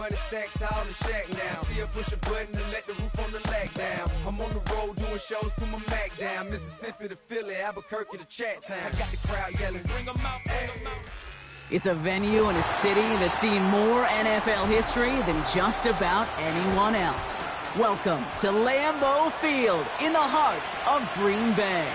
money stacked tall and shack now. Still push a button and let the roof on the lag down. I'm on the road doing shows, put my Mac down. Mississippi to Philly, Albuquerque to Chat Town. I got the crowd yelling, bring 'em out, bring 'em out. It's a venue and a city that's seen more NFL history than just about anyone else. Welcome to Lambeau Field in the heart of Green Bay.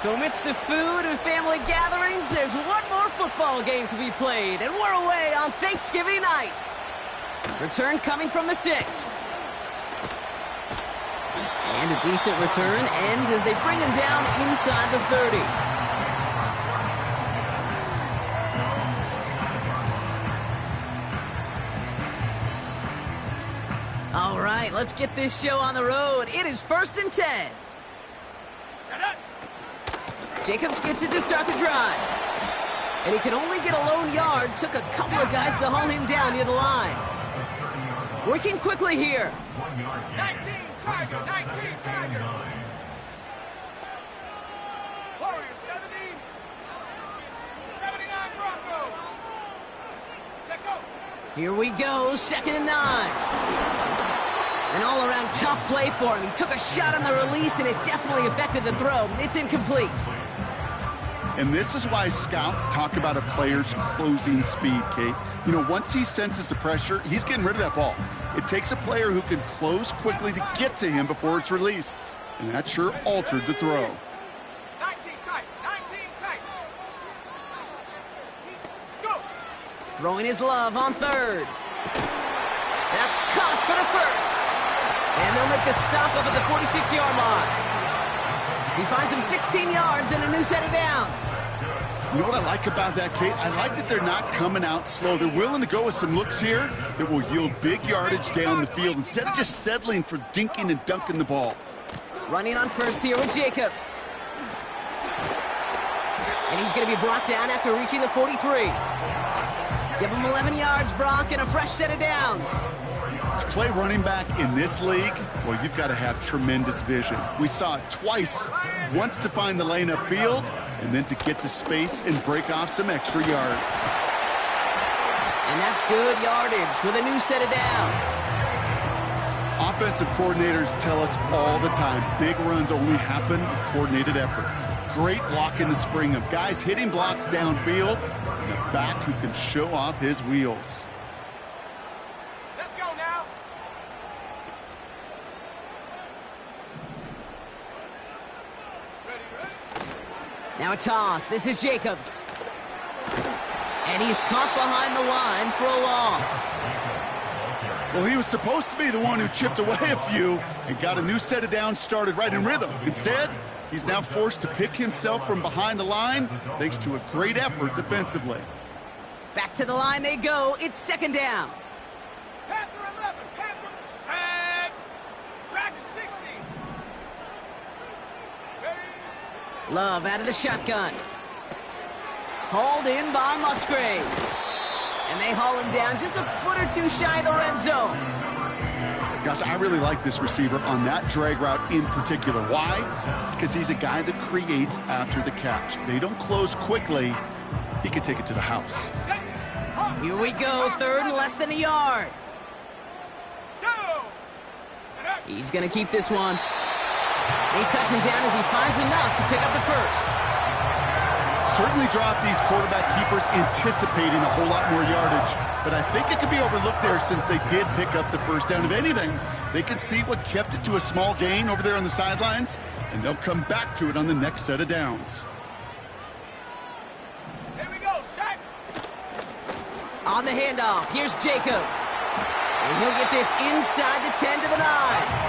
So amidst the food and family gatherings, there's one more football game to be played, and we're away on Thanksgiving night. Return coming from the 6. And a decent return ends as they bring him down inside the 30. All right, let's get this show on the road. It is 1st and 10. Jacobs gets it to start the drive. And he could only get a lone yard. Took a couple of guys to haul him down near the line. Working quickly here. 19 Tiger, 19 Tiger. Warrior 70. 79 Bronco. Check go. Here we go, 2nd and 9. An all-around tough play for him. He took a shot on the release, and it definitely affected the throw. It's incomplete. And this is why scouts talk about a player's closing speed, Kate. You know, once he senses the pressure, he's getting rid of that ball. It takes a player who can close quickly to get to him before it's released. And that sure altered the throw. 19 tight, 19 tight. Go. Throwing his love on 3rd. That's caught for the 1st. And they'll make the stop up at the 46-yard line. He finds him 16 yards and a new set of downs. You know what I like about that, Kate? I like that they're not coming out slow. They're willing to go with some looks here that will yield big yardage down the field instead of just settling for dinking and dunking the ball. Running on 1st here with Jacobs. And he's going to be brought down after reaching the 43. Give him 11 yards, Brock, and a fresh set of downs. To play running back in this league, well, you've got to have tremendous vision. We saw it twice, once to find the lane upfield, and then to get to space and break off some extra yards. And that's good yardage with a new set of downs. Offensive coordinators tell us all the time, big runs only happen with coordinated efforts. Great blocking to spring them. Guys hitting blocks downfield, and a back who can show off his wheels. Now a toss. This is Jacobs. And he's caught behind the line for a loss. Well, he was supposed to be the one who chipped away a few and got a new set of downs started right in rhythm. Instead, he's now forced to pick himself from behind the line thanks to a great effort defensively. Back to the line they go. It's 2nd down. Panther 11, Panther, set, Dragon 60. Love out of the shotgun. Hauled in by Musgrave. And they haul him down just a foot or two shy of the red zone. Gosh, I really like this receiver on that drag route in particular. Why? Because he's a guy that creates after the catch. They don't close quickly. He can take it to the house. Here we go, 3rd and less than a yard. He's going to keep this one. They touch him down as he finds enough to pick up the 1st. Certainly drop these quarterback keepers anticipating a whole lot more yardage, but I think it could be overlooked there since they did pick up the 1st down. If anything, they can see what kept it to a small gain over there on the sidelines, and they'll come back to it on the next set of downs. Here we go, Shaq. On the handoff, here's Jacobs. And he'll get this inside the 10 to the 9.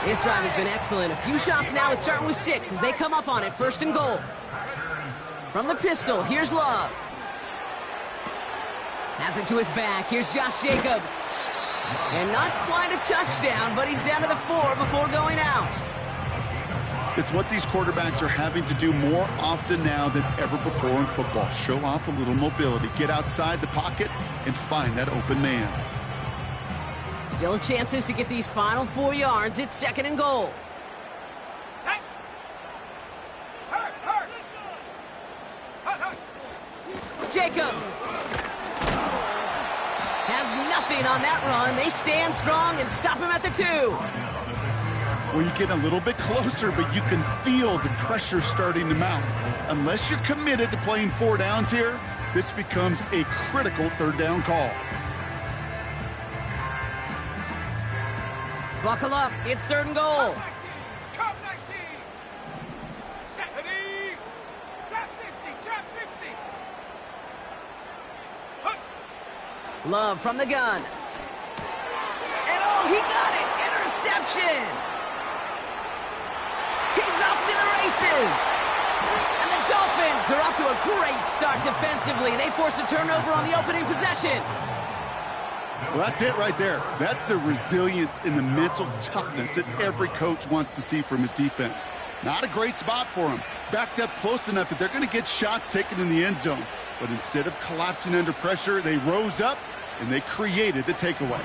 This drive has been excellent. A few shots now. It's starting with 6 as they come up on it. 1st and goal. From the pistol, here's Love. Has it to his back. Here's Josh Jacobs. And not quite a touchdown, but he's down to the 4 before going out. It's what these quarterbacks are having to do more often now than ever before in football. Show off a little mobility, get outside the pocket, and find that open man. Still chances to get these final 4 yards. It's 2nd and goal. Set. Hurt, hurt. Hut, hut. Jacobs has nothing on that run. They stand strong and stop him at the 2. Well, you get a little bit closer, but you can feel the pressure starting to mount. Unless you're committed to playing 4 downs here, this becomes a critical 3rd down call. Buckle up. It's 3rd and goal. 19. Come 19. Set. Ready. Trap 60. Trap 60. Hut. Love from the gun. And oh, he got it. Interception. He's off to the races. And the Dolphins are off to a great start defensively. They force a turnover on the opening possession. Well, that's it right there. That's the resilience and the mental toughness that every coach wants to see from his defense. Not a great spot for him. Backed up close enough that they're going to get shots taken in the end zone. But instead of collapsing under pressure, they rose up and they created the takeaway.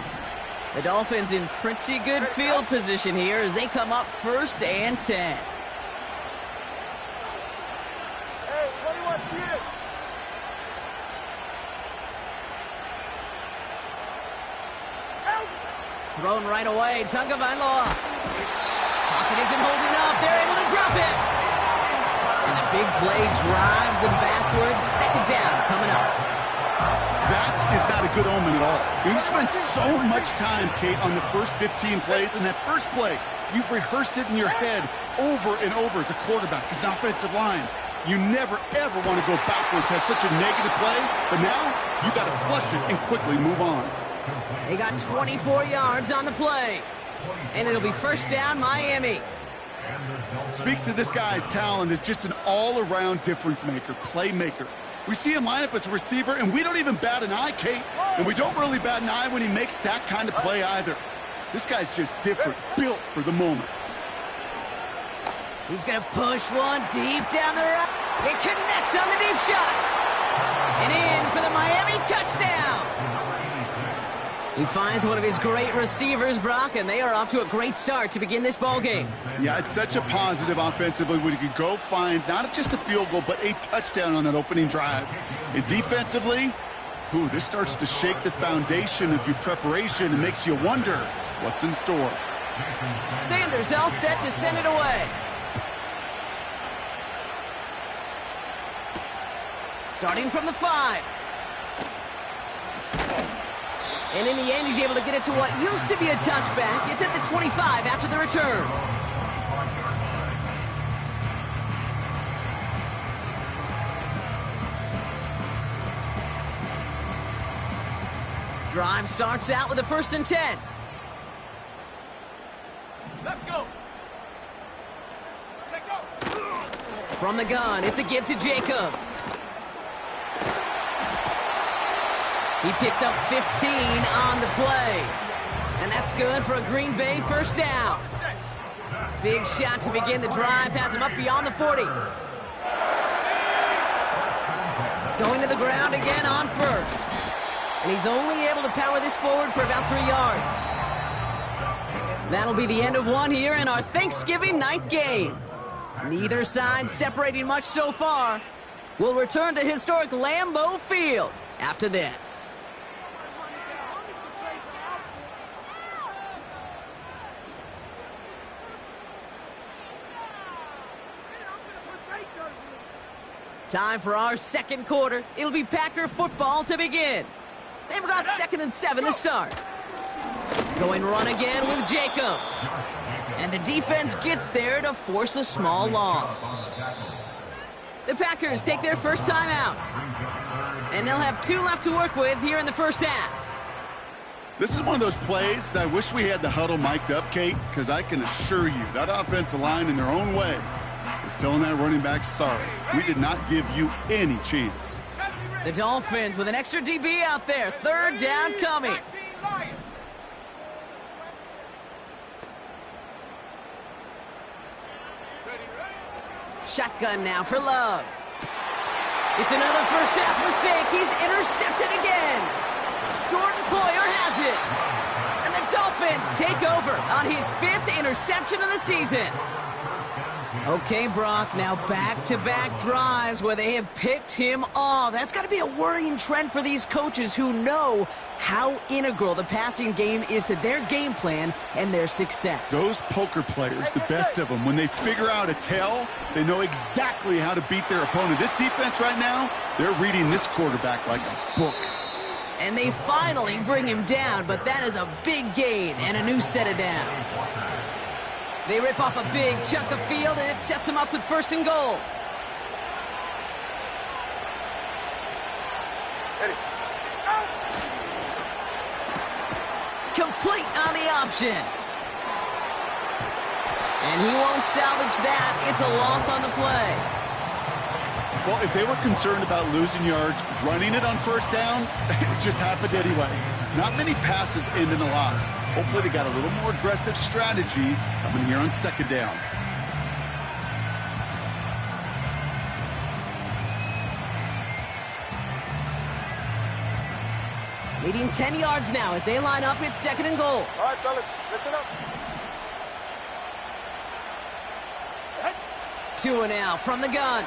The Dolphins in pretty good field position here as they come up 1st and 10. Hey, what do you want to do? Thrown right away. Tagovailoa. Pocket isn't holding up. They're able to drop it. And the big play drives them backwards. 2nd down coming up. That is not a good omen at all. You spent so much time, Kate, on the first 15 plays, and that first play, you've rehearsed it in your head over and over as a quarterback, as an offensive line. You never, ever want to go backwards, have such a negative play, but now you got to flush it and quickly move on. They got 24 yards on the play. And it'll be 1st down, Miami. Speaks to this guy's talent as just an all-around difference maker, playmaker. We see him line up as a receiver, and we don't even bat an eye, Kate. And we don't really bat an eye when he makes that kind of play either. This guy's just different, built for the moment. He's going to push one deep down the right. It connects on the deep shot. And in for the Miami touchdown. He finds one of his great receivers, Brock, and they are off to a great start to begin this ball game. Yeah, it's such a positive offensively when you can go find not just a field goal, but a touchdown on that opening drive. And defensively, this starts to shake the foundation of your preparation and makes you wonder what's in store. Sanders all set to send it away. Starting from the 5. And in the end, he's able to get it to what used to be a touchback. It's at the 25 after the return. Drive starts out with a 1st and 10. Let's go. Take go. From the gun, it's a give to Jacobs. He picks up 15 on the play. And that's good for a Green Bay 1st down. Big shot to begin the drive, has him up beyond the 40. Going to the ground again on 1st. And he's only able to power this forward for about 3 yards. That'll be the end of one here in our Thanksgiving night game. Neither side separating much so far. We'll return to historic Lambeau Field after this. Time for our 2nd quarter. It'll be Packer football to begin. They've got 2nd and 7 to start. Going run again with Jacobs. And the defense gets there to force a small loss. The Packers take their first time out. And they'll have 2 left to work with here in the 1st half. This is one of those plays that I wish we had the huddle mic'd up, Kate, because I can assure you that offensive line in their own way is telling that running back, sorry, we did not give you any chance. The Dolphins with an extra DB out there. 3rd down coming. Ready, Shotgun now for Love. It's another first half mistake. He's intercepted again. Jordan Poyer has it. And the Dolphins take over on his 5th interception of the season. Okay, Brock, now back-to-back drives where they have picked him off. That's got to be a worrying trend for these coaches who know how integral the passing game is to their game plan and their success. Those poker players, the best of them, when they figure out a tell, they know exactly how to beat their opponent. This defense right now, they're reading this quarterback like a book. And they finally bring him down, but that is a big gain and a new set of downs. They rip off a big chunk of field, and it sets them up with 1st and goal. Ready. Complete on the option. And he won't salvage that. It's a loss on the play. Well, if they were concerned about losing yards, running it on 1st down, it just happened anyway. Not many passes end in a loss. Hopefully they got a little more aggressive strategy coming here on 2nd down. Leading 10 yards now as they line up. It's 2nd and goal. All right, fellas, listen up. Tua now from the gun.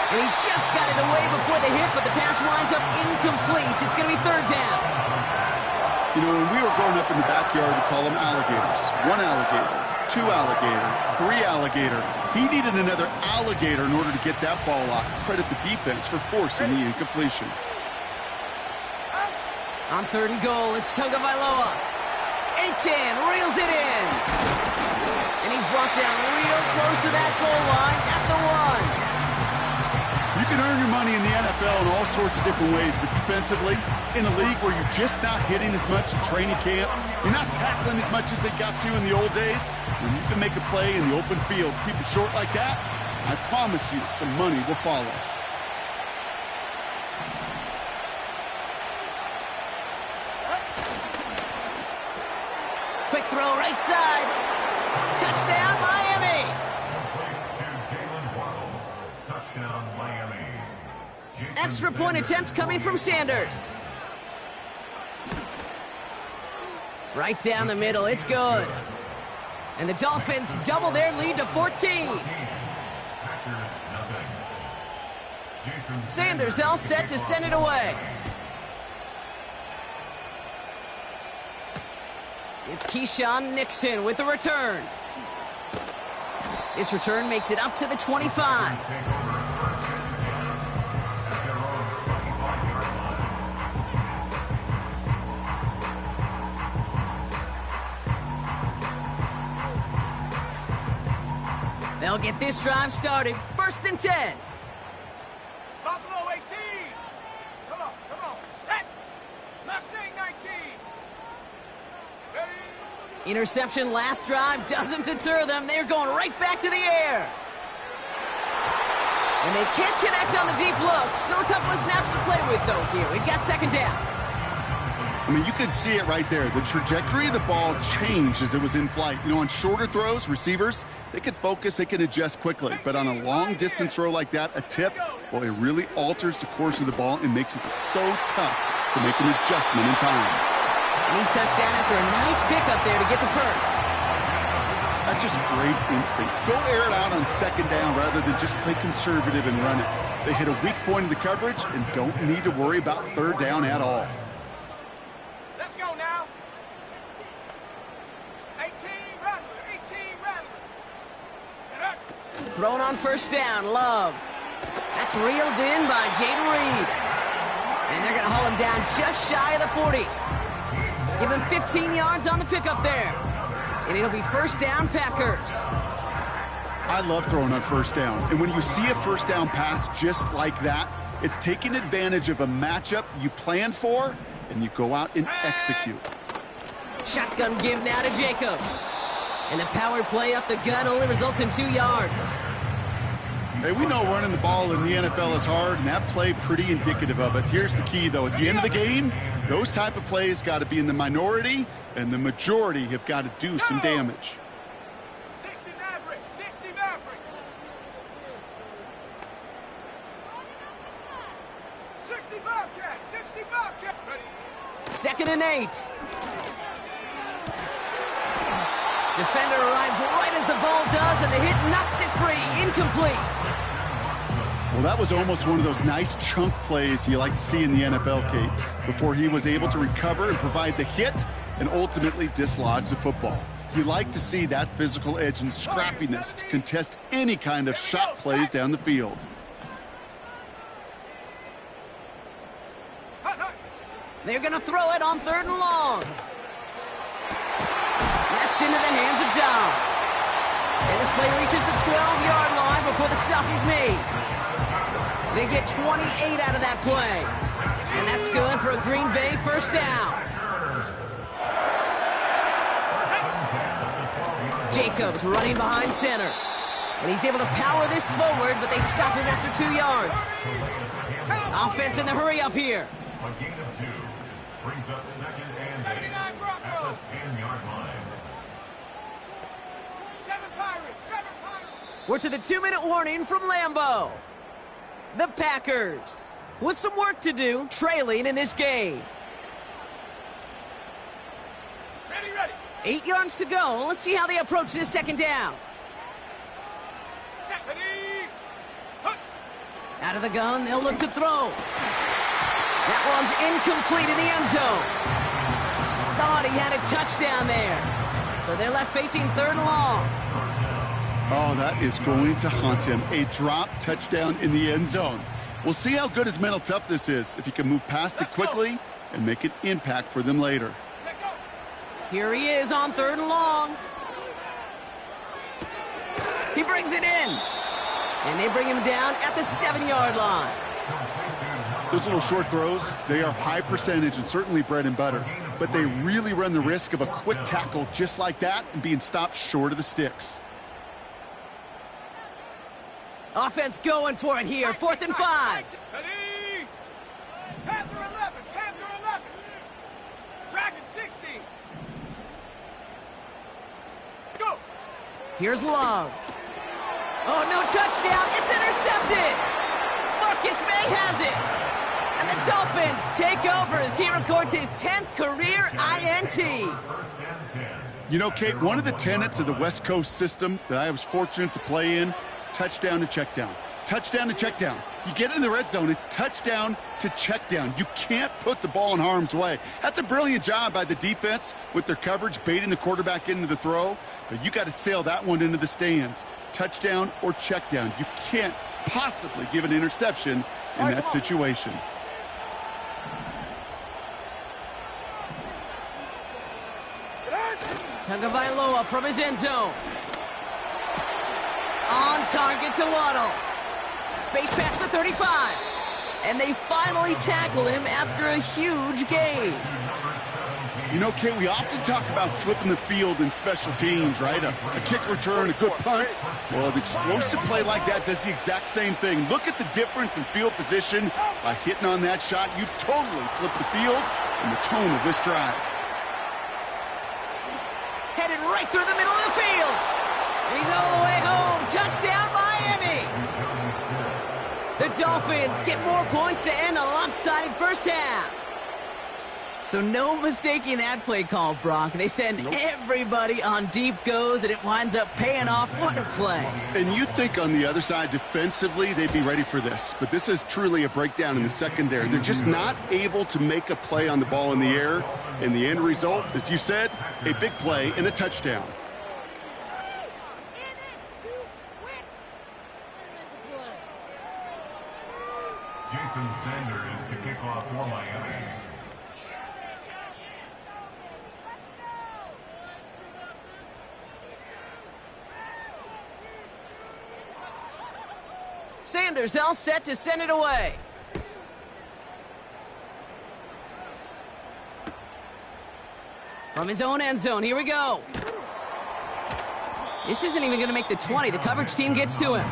And he just got it away before the hit, but the pass winds up incomplete. It's going to be 3rd down. You know, when we were growing up in the backyard, we call them alligators. 1 alligator, 2 alligator, 3 alligator. He needed another alligator in order to get that ball off. Credit the defense for forcing the incompletion. On 3rd and goal, it's Tagovailoa. Achan reels it in. And he's brought down real close to that goal line at the 1. You can earn your money in the NFL in all sorts of different ways, but defensively, in a league where you're just not hitting as much at training camp, you're not tackling as much as they got to in the old days, when you can make a play in the open field, keep it short like that, I promise you some money will follow. Quick throw right side. Touchdown, Miami. Extra point attempt coming from Sanders. Right down the middle, it's good. And the Dolphins double their lead to 14. Sanders all set to send it away. It's Keyshawn Nixon with the return. This return makes it up to the 25. They'll get this drive started. 1st and 10. Buffalo 18. Come on. Set. Mustang 19. Ready. Interception last drive doesn't deter them. They're going right back to the air. And they can't connect on the deep look. Still a couple of snaps to play with, though, here. We've got 2nd down. I mean, you could see it right there. The trajectory of the ball changed as it was in flight. You know, on shorter throws, receivers, they can focus, they can adjust quickly. But on a long-distance throw like that, a tip, well, it really alters the course of the ball and makes it so tough to make an adjustment in time. And he's touched down after a nice pickup there to get the 1st. That's just great instincts. Go air it out on 2nd down rather than just play conservative and run it. They hit a weak point in the coverage and don't need to worry about 3rd down at all. Let's go now. 18 Rattler. Get up. Thrown on 1st down, Love. That's reeled in by Jaden Reed. And they're going to haul him down just shy of the 40. Give him 15 yards on the pickup there. And it'll be 1st down, Packers. I love throwing on 1st down. And when you see a 1st down pass just like that, it's taking advantage of a matchup you planned for, and you go out and execute. Shotgun give now to Jacobs. And the power play up the gut only results in 2 yards. Hey, we know running the ball in the NFL is hard, and that play pretty indicative of it. Here's the key, though. At the end of the game, those type of plays got to be in the minority, and the majority have got to do some damage. 60 Mavericks. Bobcat, 60 Bobcat. Ready. 2nd and 8. Defender arrives right as the ball does, and the hit knocks it free. Incomplete. Well, that was almost one of those nice chunk plays you like to see in the NFL, Kate, before he was able to recover and provide the hit and ultimately dislodge the football. You like to see that physical edge and scrappiness to contest any kind of shot plays down the field. They're going to throw it on 3rd and long. That's into the hands of Downs. And this play reaches the 12-yard line before the stop is made. They get 28 out of that play. And that's good for a Green Bay 1st down. Jacobs running behind center. And he's able to power this forward, but they stop him after 2 yards. Offense in the hurry up here. A gain of 2 brings up 2nd and 8 at the 10-yard line. 7 Pirates, 7 Pirates. We're to the 2-minute warning from Lambeau. The Packers with some work to do, trailing in this game. Ready, ready. 8 yards to go. Let's see how they approach this 2nd down. Set, ready. Hunt. Out of the gun, they'll look to throw. That one's incomplete in the end zone. Thought he had a touchdown there. So they're left facing 3rd and long. Oh, that is going to haunt him. A drop touchdown in the end zone. We'll see how good his mental toughness is, if he can move past it quickly and make an impact for them later. Set, go. Here he is on 3rd and long. He brings it in. And they bring him down at the 7-yard line. Those little short throws, they are high percentage and certainly bread and butter. But they really run the risk of a quick tackle just like that and being stopped short of the sticks. Offense going for it here. 4th and 5. Ready. Panther 11, Panther 11. Dragon 60. Go. Here's Love. Oh, no touchdown. It's intercepted. Marcus May has it. And the Dolphins take over as he records his 10th career INT. You know, Kate, one of the tenets of the West Coast system that I was fortunate to play in, touchdown to check down. Touchdown to check down. You get in the red zone, it's touchdown to check down. You can't put the ball in harm's way. That's a brilliant job by the defense with their coverage, baiting the quarterback into the throw. But you got to sail that one into the stands. Touchdown or check down. You can't possibly give an interception in that situation. Tagovailoa from his end zone. On target to Waddle. Space past the 35. And they finally tackle him after a huge gain. You know, Kate, we often talk about flipping the field in special teams, right? A kick return, a good punt. Well, an explosive play like that does the exact same thing. Look at the difference in field position. By hitting on that shot, you've totally flipped the field and the tone of this drive. Headed right through the middle of the field. He's all the way home. Touchdown, Miami. The Dolphins get more points to end a lopsided 1st half. So no mistaking that play call, Brock. They send everybody on deep goes, and it winds up paying off. What a play. And you think on the other side defensively they'd be ready for this. But this is truly a breakdown in the secondary. They're just not able to make a play on the ball in the air. And the end result, as you said, a big play and a touchdown. Jason Sanders to kick off for Miami. Sanders all set to send it away. From his own end zone, here we go. This isn't even going to make the 20. The coverage team gets to him.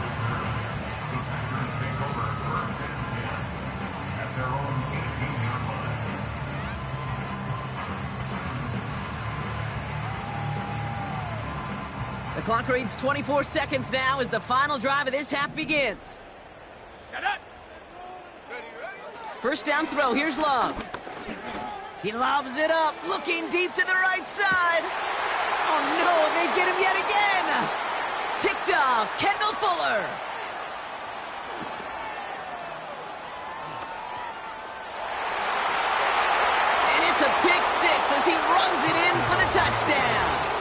The clock reads 24 seconds now as the final drive of this half begins. Set up. Ready, ready. First down throw, here's Love. He lobs it up, looking deep to the right side. Oh no, they get him yet again. Picked off, Kendall Fuller. And it's a pick six as he runs it in for the touchdown.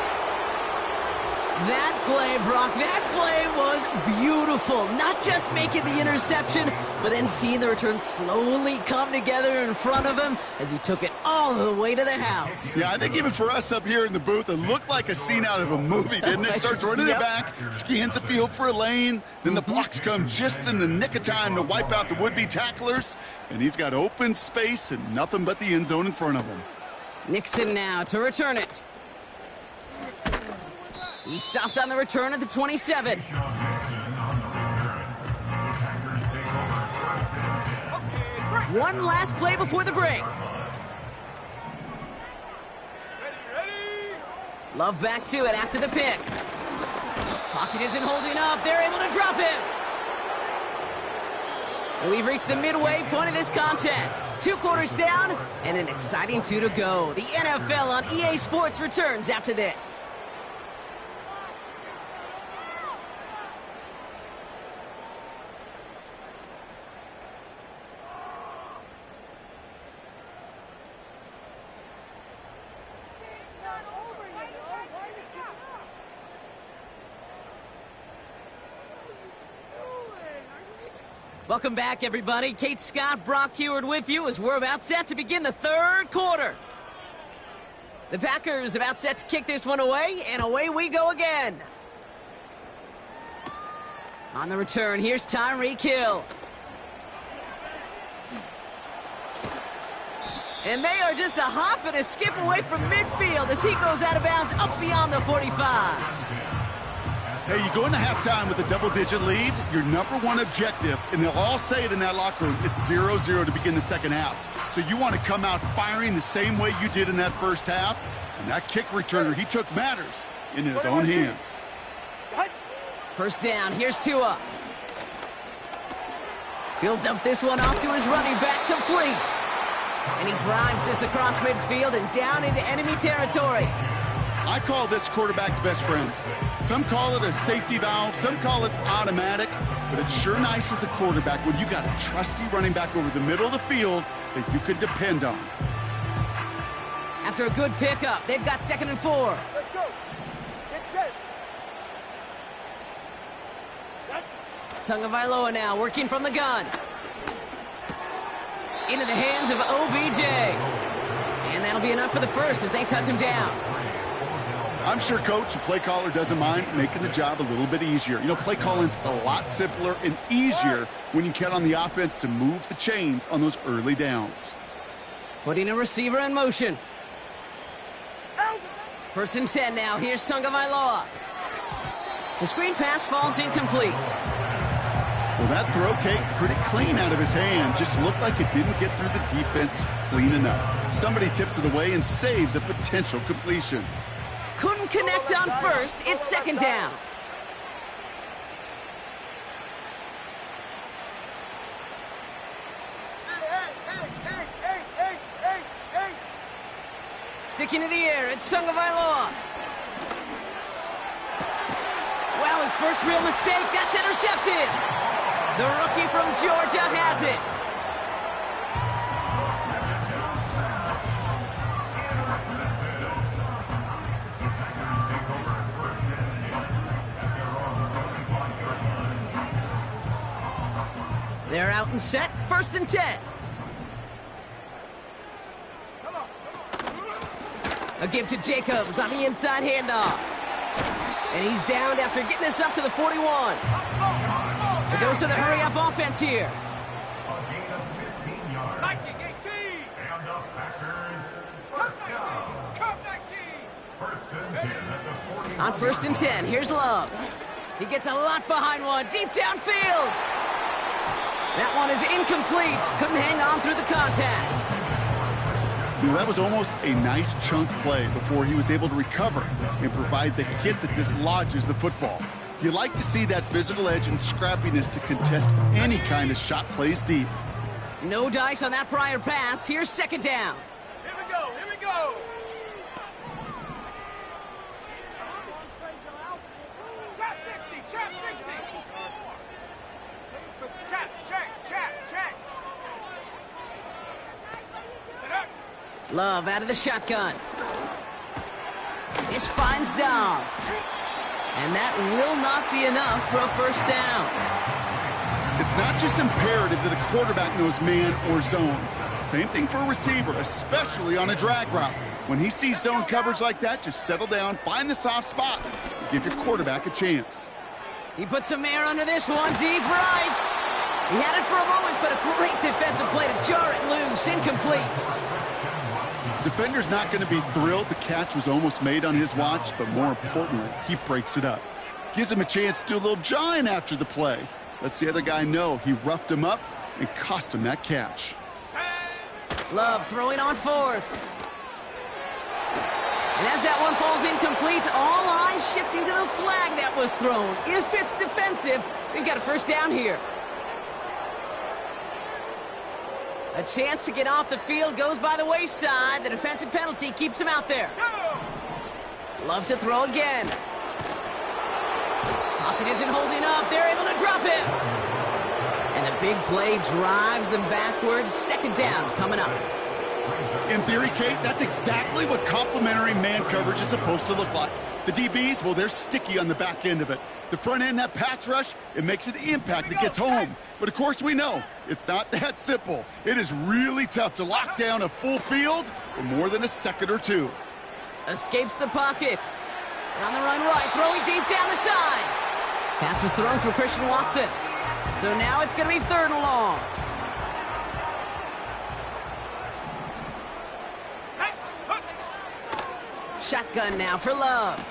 That play, Brock, that play was beautiful. Not just making the interception, but then seeing the return slowly come together in front of him as he took it all the way to the house. Yeah, I think even for us up here in the booth, it looked like a scene out of a movie, didn't it? Starts running it back, scans the field for a lane, then the blocks come just in the nick of time to wipe out the would-be tacklers, and he's got open space and nothing but the end zone in front of him. Nixon now to return it. He stopped on the return at the 27. One last play before the break. Love back to it after the pick. Pocket isn't holding up. They're able to drop him. And we've reached the midway point of this contest. 2 quarters down and an exciting 2 to go. The NFL on EA Sports returns after this. Welcome back, everybody. Kate Scott, Brock Heward with you as we're about set to begin the 3rd quarter. The Packers about set to kick this one away, and away we go again. On the return, here's Tyreek Hill. And they are just a hop and a skip away from midfield as he goes out of bounds up beyond the 45. Hey, you go into halftime with a double-digit lead, your number one objective, and they'll all say it in that locker room, it's 0-0 to begin the second half. So you want to come out firing the same way you did in that first half, and that kick returner, he took matters in his own hands. First down, here's Tua. He'll dump this one off to his running back, complete. And he drives this across midfield and down into enemy territory. I call this quarterback's best friend. Some call it a safety valve, some call it automatic, but it's sure nice as a quarterback when you got a trusty running back over the middle of the field that you could depend on. After a good pickup, they've got 2nd and 4. Let's go. Get set. Tagovailoa now working from the gun. Into the hands of OBJ. And that'll be enough for the first as they touch him down. I'm sure coach and play caller doesn't mind making the job a little bit easier. You know, play calling's a lot simpler and easier when you count on the offense to move the chains on those early downs. Putting a receiver in motion. 1st and 10 now. Here's Tagovailoa. The screen pass falls incomplete. Well, that throw, Kate, pretty clean out of his hand. Just looked like it didn't get through the defense clean enough. Somebody tips it away and saves a potential completion. Couldn't connect on first. It's 2nd down. Sticking to the air, it's Tagovailoa. Wow, his first real mistake. That's intercepted. The rookie from Georgia has it. They're out and set. 1st and 10. A give to Jacobs on the inside handoff. And he's downed after getting this up to the 41. A dose of the hurry-up offense here. On 1st and 10, here's Love. He gets a lot behind one, deep downfield. That one is incomplete. Couldn't hang on through the contact. You know, that was almost a nice chunk play before he was able to recover and provide the hit that dislodges the football. You like to see that physical edge and scrappiness to contest any kind of shot plays deep. No dice on that prior pass. Here's second down. Here we go, here we go. Trap 60, trap 60. Check. Love out of the shotgun. This finds Dobbs. And that will not be enough for a first down. It's not just imperative that a quarterback knows man or zone. Same thing for a receiver, especially on a drag route. When he sees zone coverage like that, just settle down, find the soft spot, and give your quarterback a chance. He put some air under this one, deep right. He had it for a moment, but a great defensive play to jar it loose. Incomplete. Defender's not going to be thrilled the catch was almost made on his watch, but more importantly, he breaks it up. Gives him a chance to do a little jawing after the play. Lets the other guy know he roughed him up and cost him that catch. Love throwing on fourth. And as that one falls incomplete, all eyes shifting to the flag that was thrown. If it's defensive, we've got a first down here. A chance to get off the field goes by the wayside. The defensive penalty keeps him out there. Love to throw again. Pocket isn't holding up. They're able to drop him. And the big play drives them backwards. Second down coming up. In theory, Kate, that's exactly what complementary man coverage is supposed to look like. The DBs, well, they're sticky on the back end of it. The front end, that pass rush, it makes an impact. It gets home. But, of course, we know it's not that simple. It is really tough to lock down a full field for more than a second or two. Escapes the pocket. On the run right, throwing deep down the side. Pass was thrown for Christian Watson. So now it's going to be third and long. Shotgun now for Love.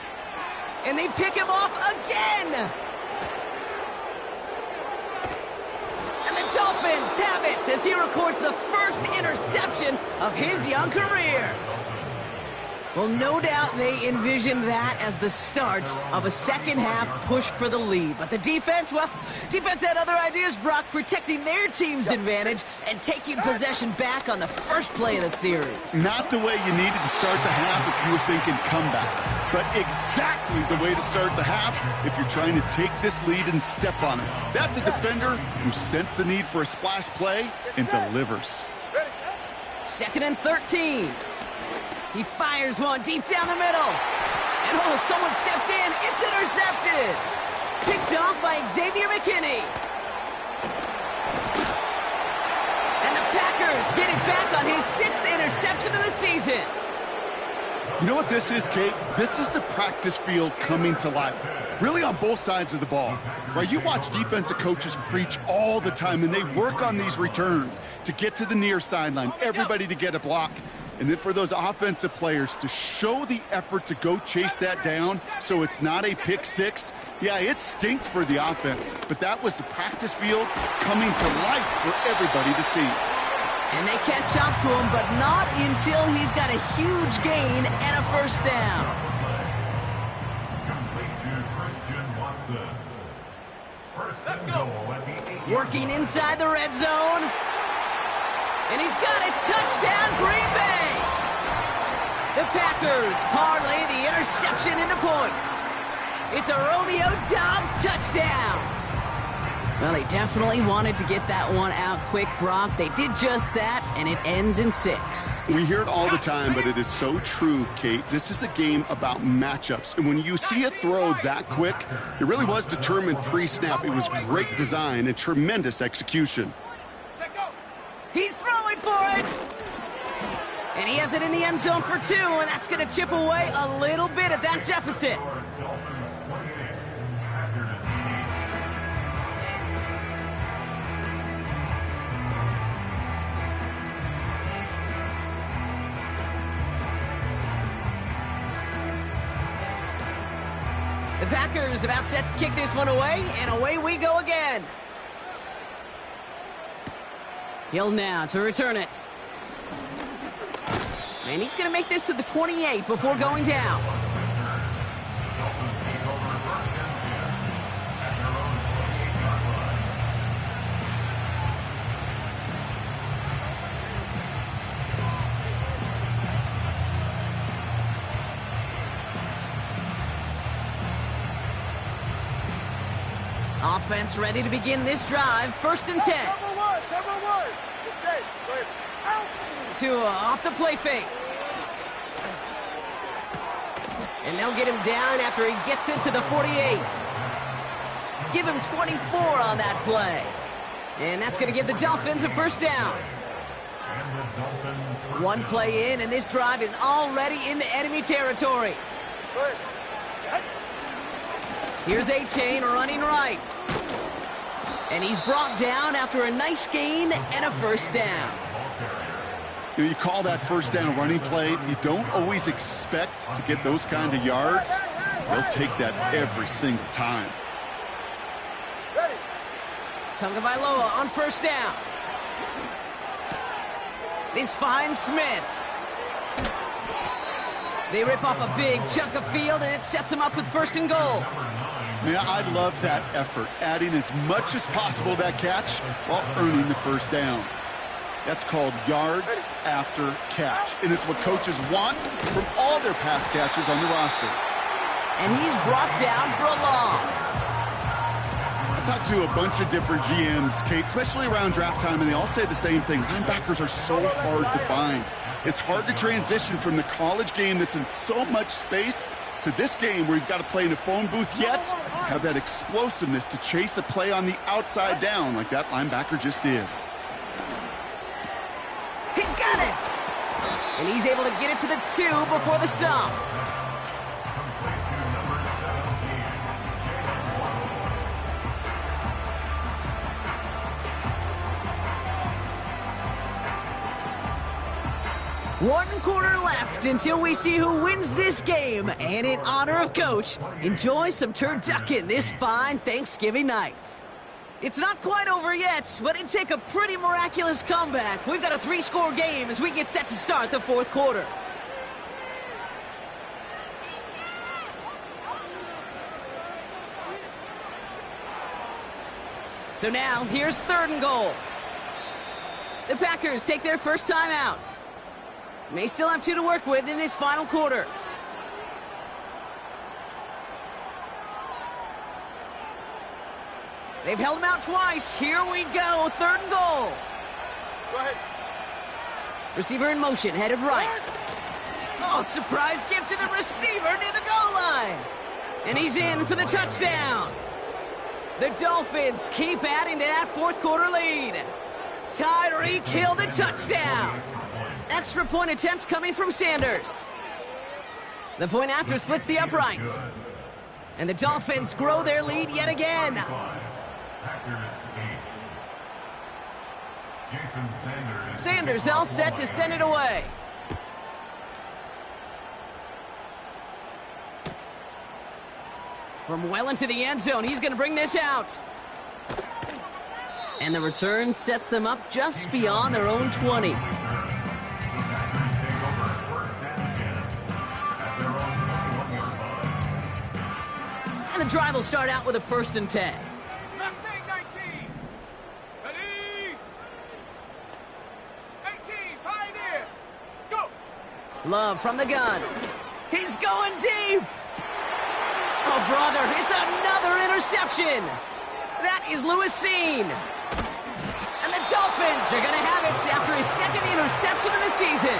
And they pick him off again. And the Dolphins have it as he records the first interception of his young career. Well, no doubt they envisioned that as the start of a second-half push for the lead. But the defense, well, defense had other ideas, Brock, protecting their team's advantage and taking possession back on the first play of the series. Not the way you needed to start the half if you were thinking comeback, but exactly the way to start the half if you're trying to take this lead and step on it. That's a defender who sensed the need for a splash play and delivers. Second and 13. He fires one deep down the middle. And oh, someone stepped in. It's intercepted. Picked off by Xavier McKinney. And the Packers get it back on his 6th interception of the season. You know what this is, Kate? This is the practice field coming to life. Really on both sides of the ball. Right? You watch defensive coaches preach all the time, and they work on these returns to get to the near sideline, everybody to get a block. And then for those offensive players to show the effort to go chase that down so it's not a pick six, yeah, it stinks for the offense. But that was the practice field coming to life for everybody to see. And they catch up to him, but not until he's got a huge gain and a first down. Complete to Christian Watson. First and goal at the 8. Working inside the red zone. And he's got a touchdown, Green Bay! The Packers parlay the interception into points. It's a Romeo Doubs touchdown. Well, they definitely wanted to get that one out quick, Brock. They did just that, and it ends in 6. We hear it all the time, but it is so true, Kate. This is a game about matchups. And when you see a throw that quick, it really was determined pre-snap. It was great design and tremendous execution. He's throwing for it! And he has it in the end zone for 2, and that's going to chip away a little bit at that deficit. The Packers about set to kick this one away, and away we go again. Hill now to return it. And he's going to make this to the 28 before going down. Offense ready to begin this drive. 1st and 10. Cover one. It's safe. Go ahead. Out. Tua off the play fake. And they'll get him down after he gets into the 48. Give him 24 on that play. And that's going to give the Dolphins a 1st down. One play in, and this drive is already into enemy territory. Good. Here's A-Chain running right. And he's brought down after a nice gain and a 1st down. You call that 1st down running play. You don't always expect to get those kind of yards. They'll take that every single time. Ready. Tagovailoa on 1st down. This finds Smith. They rip off a big chunk of field, and it sets them up with 1st and goal. Man, I love that effort, adding as much as possible to that catch while earning the 1st down. That's called yards after catch, and it's what coaches want from all their pass catches on the roster. And he's brought down for a loss. I talked to a bunch of different GMs, Kate, especially around draft time, and they all say the same thing. Linebackers are so hard to find. It's hard to transition from the college game that's in so much space to this game where you've got to play in a phone booth, yet have that explosiveness to chase a play on the outside down like that linebacker just did. He's got it! And he's able to get it to the 2 before the stop. One quarter left until we see who wins this game. And in honor of Coach, enjoy some turducken this fine Thanksgiving night. It's not quite over yet, but it'd take a pretty miraculous comeback. We've got a 3-score game as we get set to start the 4th quarter. So now, here's 3rd and goal. The Packers take their 1st time out. May still have 2 to work with in this final quarter. They've held him out twice. Here we go. 3rd and goal. Go ahead. Receiver in motion, headed right. Oh, surprise gift to the receiver near the goal line. And he's in for the touchdown. The Dolphins keep adding to that 4th quarter lead. Tyreek Hill the touchdown. Extra point attempt coming from Sanders. The point after splits the upright. And the Dolphins grow their lead yet again. Sanders all set to send it away. From well into the end zone, he's going to bring this out. And the return sets them up just beyond their own 20. And the drive will start out with a 1st and 10. Mustang 19. Ready. 18. Pioneer. Go. Love from the gun. He's going deep. Oh, brother, it's another interception. That is Lewisine. And the Dolphins are going to have it after his 2nd interception of the season.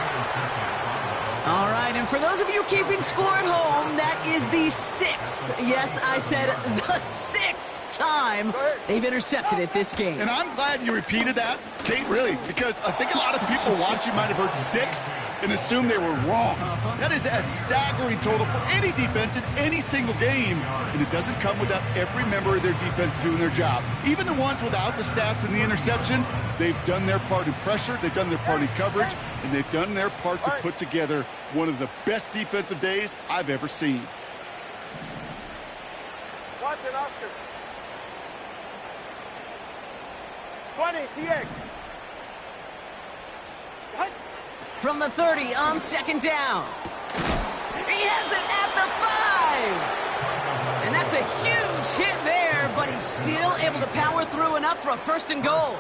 All right, and for those of you keeping score at home, that is the 6th. Yes, I said the 6th time they've intercepted it this game. And I'm glad you repeated that, Kate, really, because I think a lot of people watching might have heard 6th and assumed they were wrong. That is a staggering total for any defense in any single game, and it doesn't come without every member of their defense doing their job. Even the ones without the stats and the interceptions, they've done their part in pressure, they've done their part in coverage, and they've done their part to put together one of the best defensive days I've ever seen. Watson, Oscar. 20, TX. Hut. From the 30 on 2nd down. He has it at the 5. And that's a huge hit there, but he's still able to power through enough for a 1st and goal.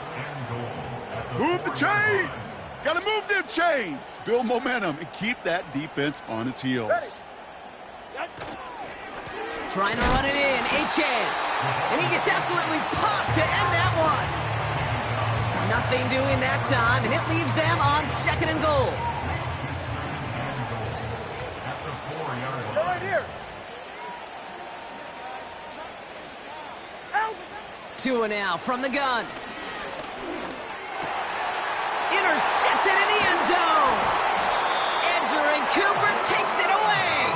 Move the chains! Gotta move them chains! Build momentum and keep that defense on its heels. Trying to run it in. A-Chan. And he gets absolutely popped to end that one. Nothing doing that time, and it leaves them on 2nd and goal. At the 4-yard line. Right here. 2 now from the gun. Intercepted in the end zone. Edgerrin Cooper takes it away.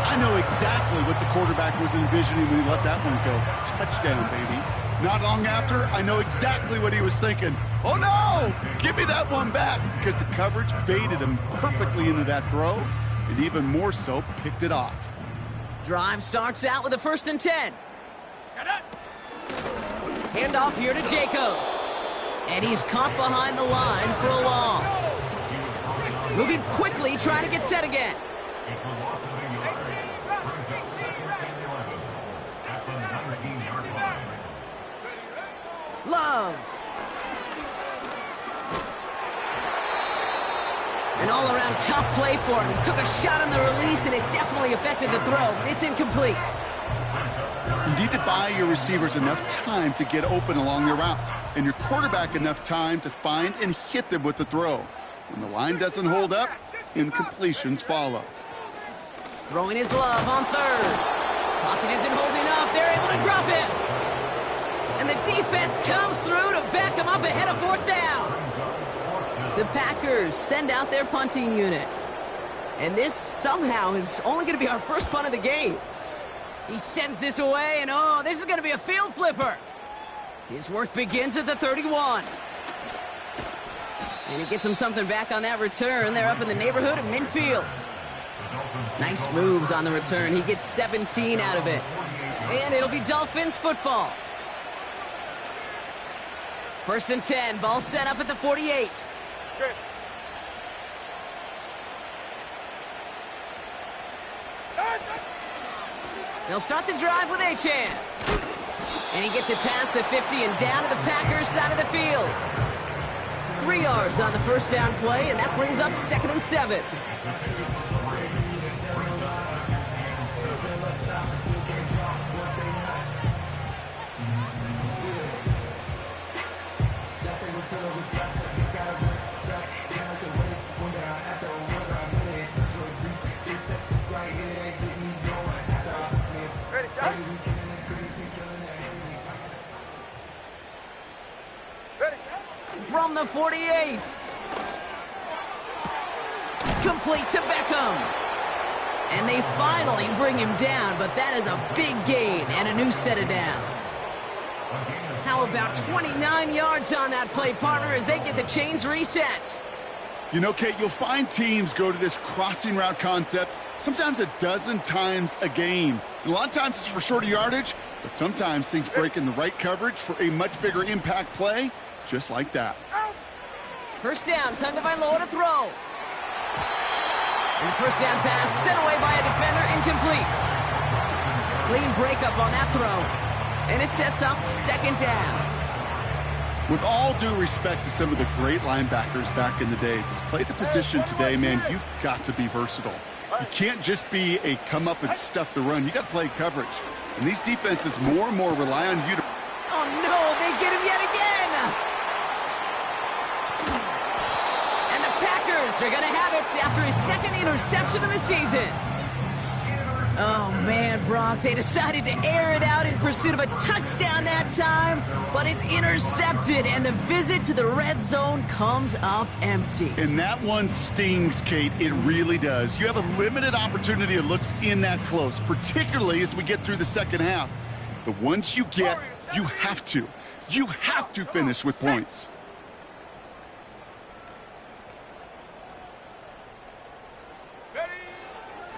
I know exactly what the quarterback was envisioning when he let that one go. Touchdown, baby. Not long after, I know exactly what he was thinking. Oh, no! Give me that one back, because the coverage baited him perfectly into that throw, and even more so, picked it off. Drive starts out with a 1st and 10. Shut up. Handoff here to Jacobs. And he's caught behind the line for a loss. Moving quickly, trying to get set again. It's a loss of a yard. Brings up 2nd and 11 at the 19-yard line. Love. An all-around tough play for him. He took a shot on the release, and it definitely affected the throw. It's incomplete. You need to buy your receivers enough time to get open along your route, and your quarterback enough time to find and hit them with the throw. When the line doesn't hold up, incompletions follow. Throwing his Love on 3rd. Pocket isn't holding up. They're able to drop him. And the defense comes through to back him up ahead of 4th down. The Packers send out their punting unit. And this somehow is only going to be our first punt of the game. He sends this away, and oh, this is going to be a field flipper. His work begins at the 31. And he gets him something back on that return. They're up in the neighborhood of midfield. Nice moves on the return. He gets 17 out of it. And it'll be Dolphins football. 1st and 10, ball set up at the 48. They'll start the drive with Achane. And he gets it past the 50 and down to the Packers side of the field. 3 yards on the 1st down play, and that brings up 2nd and 7. From the 48. Complete to Beckham. And they finally bring him down, but that is a big gain and a new set of downs. How about 29 yards on that play, partner, as they get the chains reset? You know, Kate, you'll find teams go to this crossing route concept sometimes a dozen times a game. And a lot of times it's for shorter yardage, but sometimes things break in the right coverage for a much bigger impact play, just like that. 1st down, time to find Lowe to throw. And the 1st down pass sent away by a defender, incomplete. Clean breakup on that throw. And it sets up 2nd down. With all due respect to some of the great linebackers back in the day, to play the position today, man, you've got to be versatile. You can't just be a come up and stuff the run. You got to play coverage. And these defenses more and more rely on you to... Oh no, they get him yet again! And the Packers are going to have it after his 2nd interception of the season. Oh man, Brock, they decided to air it out in pursuit of a touchdown that time, but it's intercepted, and the visit to the red zone comes up empty. And that one stings, Kate. It really does. You have a limited opportunity of looks in that close, particularly as we get through the 2nd half. The ones you get, you have to finish with points.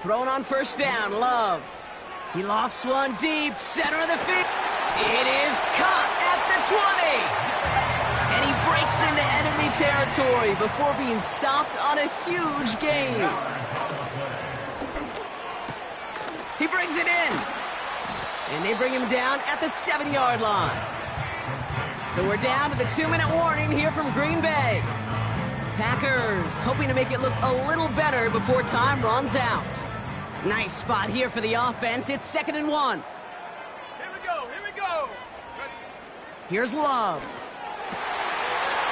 Thrown on 1st down, Love. He lofts one deep, center of the field. It is caught at the 20. And he breaks into enemy territory before being stopped on a huge gain. He brings it in. And they bring him down at the 7-yard line. So we're down to the 2-minute warning here from Green Bay. Packers hoping to make it look a little better before time runs out. Nice spot here for the offense. It's 2nd and 1. Here we go. Here's Love.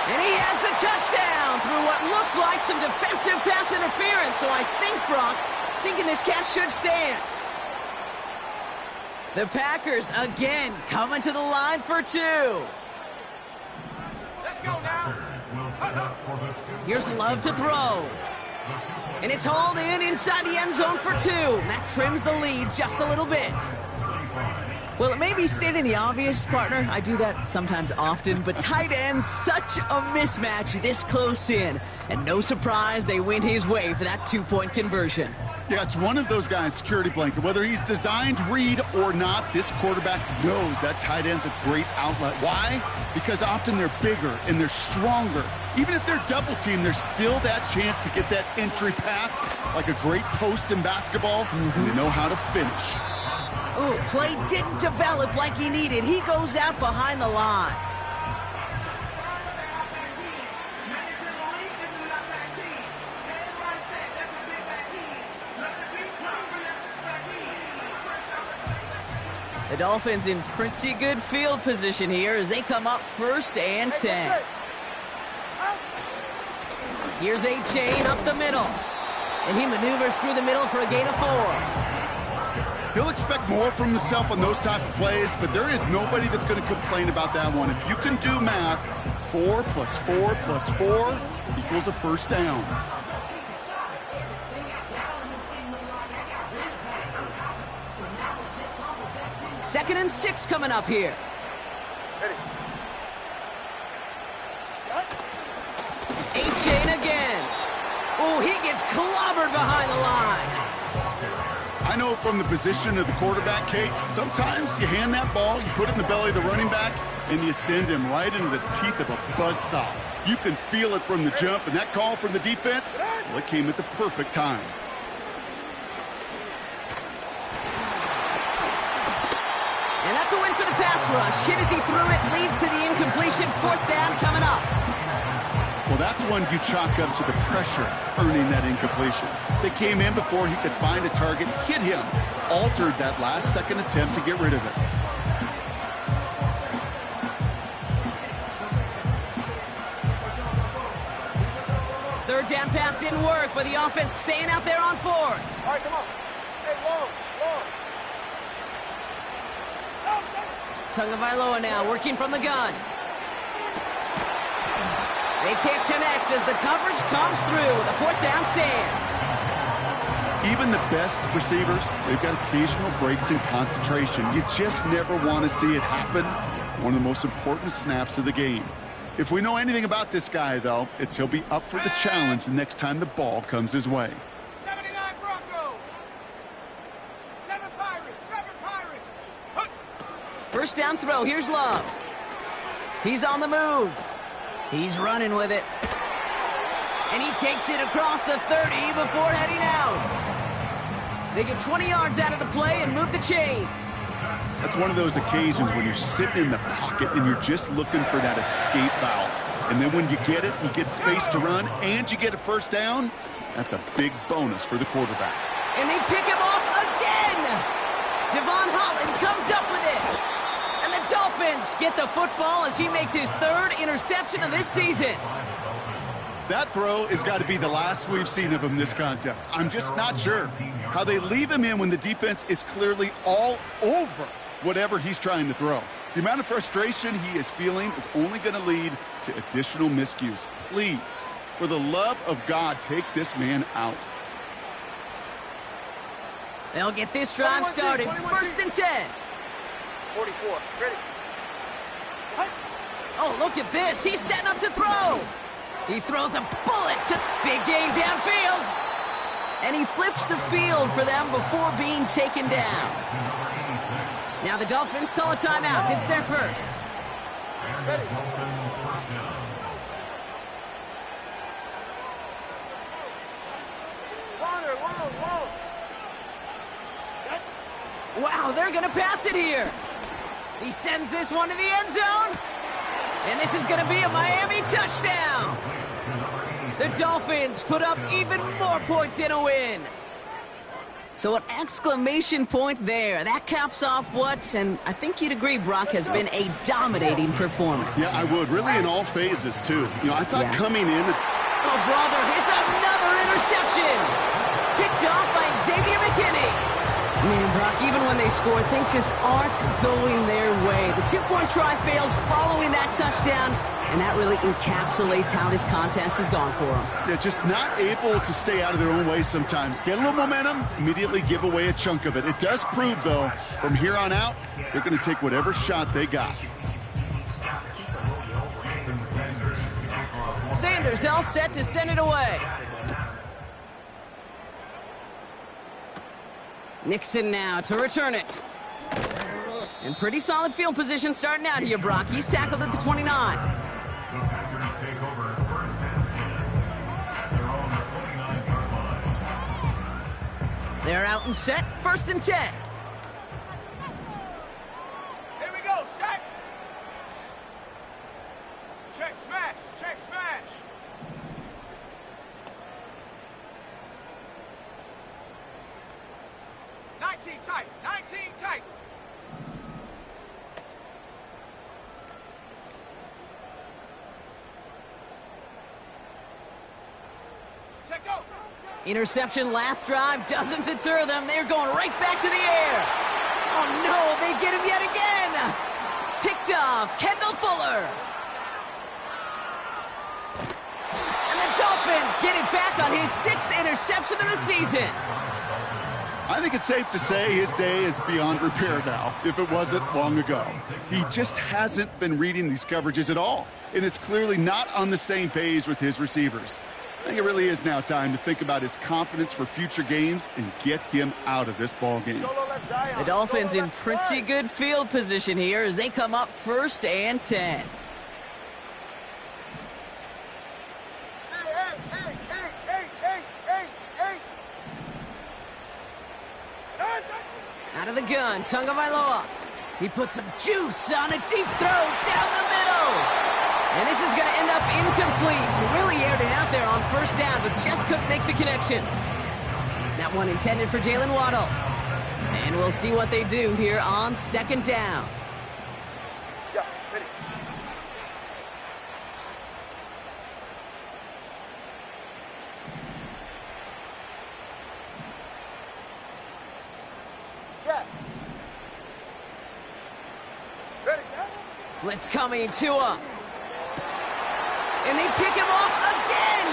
And he has the touchdown through what looks like some defensive pass interference. So I think, Brock, thinking this catch should stand. The Packers, again, coming to the line for 2. Let's go now. Here's Love to throw. And it's hauled in inside the end zone for 2. That trims the lead just a little bit. Well, it may be stating the obvious, partner. I do that sometimes often, but tight ends, such a mismatch this close in. And no surprise, they went his way for that 2-point conversion. Yeah, it's one of those guys' security blanket. Whether he's designed read or not, this quarterback knows that tight end's a great outlet. Why? Because often they're bigger and they're stronger. Even if they're double teamed, there's still that chance to get that entry pass, like a great post in basketball, and they know how to finish. Ooh, play didn't develop like he needed. He goes out behind the line. The Dolphins in pretty good field position here as they come up 1st and 10. Here's A-Chain up the middle. And he maneuvers through the middle for a gain of 4. He'll expect more from himself on those type of plays, but there is nobody that's going to complain about that one. If you can do math, 4 plus 4 plus 4 equals a first down. Second and 6 coming up here. A-Chain again. Oh, he gets clobbered behind the line. I know from the position of the quarterback, Kate, sometimes you hand that ball, you put it in the belly of the running back, and you send him right into the teeth of a buzzsaw. You can feel it from the jump, and that call from the defense, well, it came at the perfect time. And that's a win for the pass rush. Hit as he threw it, leads to the incompletion. 4th down coming up. Well, that's one you chalk up to the pressure earning that incompletion. They came in before he could find a target, hit him, altered that last-second attempt to get rid of it. Third down pass didn't work, but the offense staying out there on 4th. All right, come on. Hey, long. Tagovailoa now working from the gun. They can't connect as the coverage comes through with a 4th down stand. Even the best receivers, they've got occasional breaks in concentration. You just never want to see it happen. One of the most important snaps of the game. If we know anything about this guy, though, it's he'll be up for the challenge the next time the ball comes his way. 79 Broncos. 7 Pirates. 7 Pirates. First down throw. Here's Love. He's on the move. He's running with it. And he takes it across the 30 before heading out. They get 20 yards out of the play and move the chains. That's one of those occasions when you're sitting in the pocket and you're just looking for that escape valve. And then when you get it, you get space to run, and you get a first down. That's a big bonus for the quarterback. And they pick him off again. Devon Holland comes up with it. And the Dolphins get the football as he makes his 3rd interception of this season. That throw has got to be the last we've seen of him this contest. I'm just not sure how they leave him in when the defense is clearly all over whatever he's trying to throw. The amount of frustration he is feeling is only going to lead to additional miscues. Please, for the love of God, take this man out. They'll get this drive started. 1st and 10. 44. Ready. Oh, look at this. He's setting up to throw. He throws a bullet to big game downfield. And he flips the field for them before being taken down. Now the Dolphins call a timeout. It's their first. Ready. Wow, they're going to pass it here. He sends this one to the end zone. And this is going to be a Miami touchdown. The Dolphins put up even more points in a win. So an exclamation point there. That caps off what, and I think you'd agree, Brock, has been a dominating performance. Yeah, I would. Really in all phases, too. You know, I thought coming in... Oh, brother, it's another interception. Picked off by Xavier McKinney. Man, Brock, even when they score, things just aren't going their way. The two-point try fails following that touchdown, and that really encapsulates how this contest has gone for them. They're just not able to stay out of their own way sometimes. Get a little momentum, immediately give away a chunk of it. It does prove, though, from here on out, they're going to take whatever shot they got. Sanders all set to send it away. Nixon now to return it. And pretty solid field position starting out here, Brock. He's tackled at the 29. The Packers take over first and 10 at their own 29-yard line. They're out and set, first and 10. Here we go, set. Check smash, check smash. 19 tight, 19 tight. Check go. Interception last drive doesn't deter them. They're going right back to the air. Oh no, they get him yet again. Picked off, Kendall Fuller. And the Dolphins get it back on his 6th interception of the season. I think it's safe to say his day is beyond repair now, if it wasn't long ago. He just hasn't been reading these coverages at all, and it's clearly not on the same page with his receivers. I think it really is now time to think about his confidence for future games and get him out of this ball game. The Dolphins in pretty good field position here as they come up first and 10. Out of the gun, Tagovailoa. He puts some juice on a deep throw down the middle. And this is going to end up incomplete. He really aired it out there on first down, but just couldn't make the connection. That one intended for Jalen Waddle. And we'll see what they do here on second down. Yeah, ready. Snap. Ready, set. Blitz coming, Tua. And they pick him off again.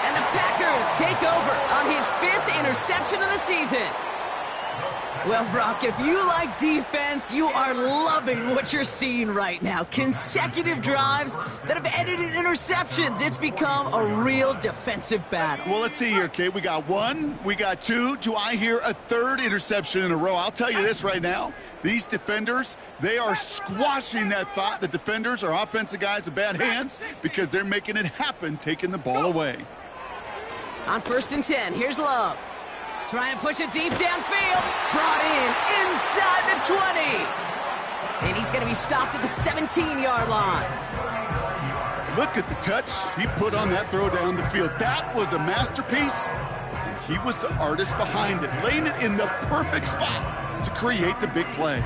And the Packers take over on his 5th interception of the season. Well, Brock, if you like defense, you are loving what you're seeing right now. Consecutive drives that have ended in interceptions. It's become a real defensive battle. Well, let's see here, Kate. We got 1, we got 2. Do I hear a 3rd interception in a row? I'll tell you this right now. These defenders, they are squashing that thought. The defenders are offensive guys with bad hands because they're making it happen, taking the ball away. On first and 10, here's Love. Trying to push it deep downfield. Brought in inside the 20. And he's going to be stopped at the 17-yard line. Look at the touch he put on that throw down the field. That was a masterpiece. And he was the artist behind it, laying it in the perfect spot to create the big play.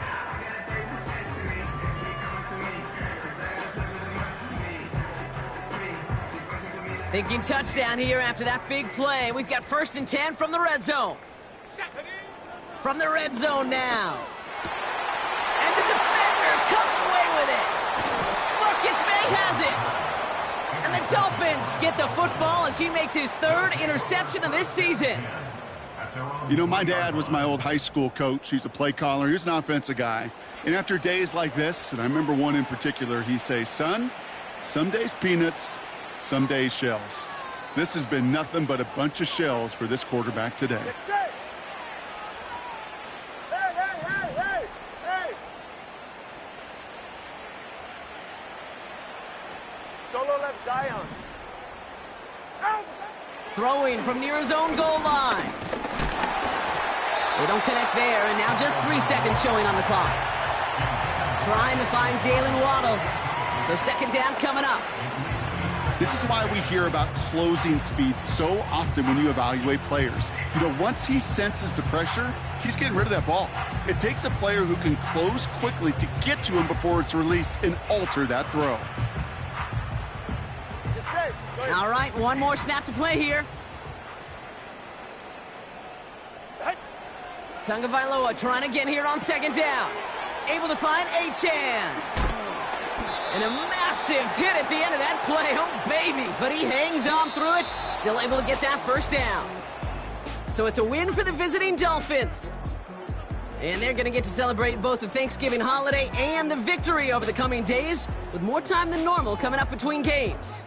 Thinking touchdown here after that big play. We've got first and 10 from the red zone. From the red zone now. And the defender comes away with it. Marcus May has it. And the Dolphins get the football as he makes his 3rd interception of this season. You know, my dad was my old high school coach. He's a play caller. He was an offensive guy. And after days like this, and I remember one in particular, he'd say, son, some days peanuts, some days shells. This has been nothing but a bunch of shells for this quarterback today. Solo left Zion. Throwing from near his own goal line. They don't connect there, and now just 3 seconds showing on the clock. Trying to find Jalen Waddle. So second down coming up. This is why we hear about closing speed so often when you evaluate players. You know, once he senses the pressure, he's getting rid of that ball. It takes a player who can close quickly to get to him before it's released and alter that throw. All right, one more snap to play here. Tagovailoa trying again here on second down. Able to find Achan. And a massive hit at the end of that play. Oh, baby. But he hangs on through it. Still able to get that first down. So it's a win for the visiting Dolphins. And they're going to get to celebrate both the Thanksgiving holiday and the victory over the coming days, with more time than normal coming up between games.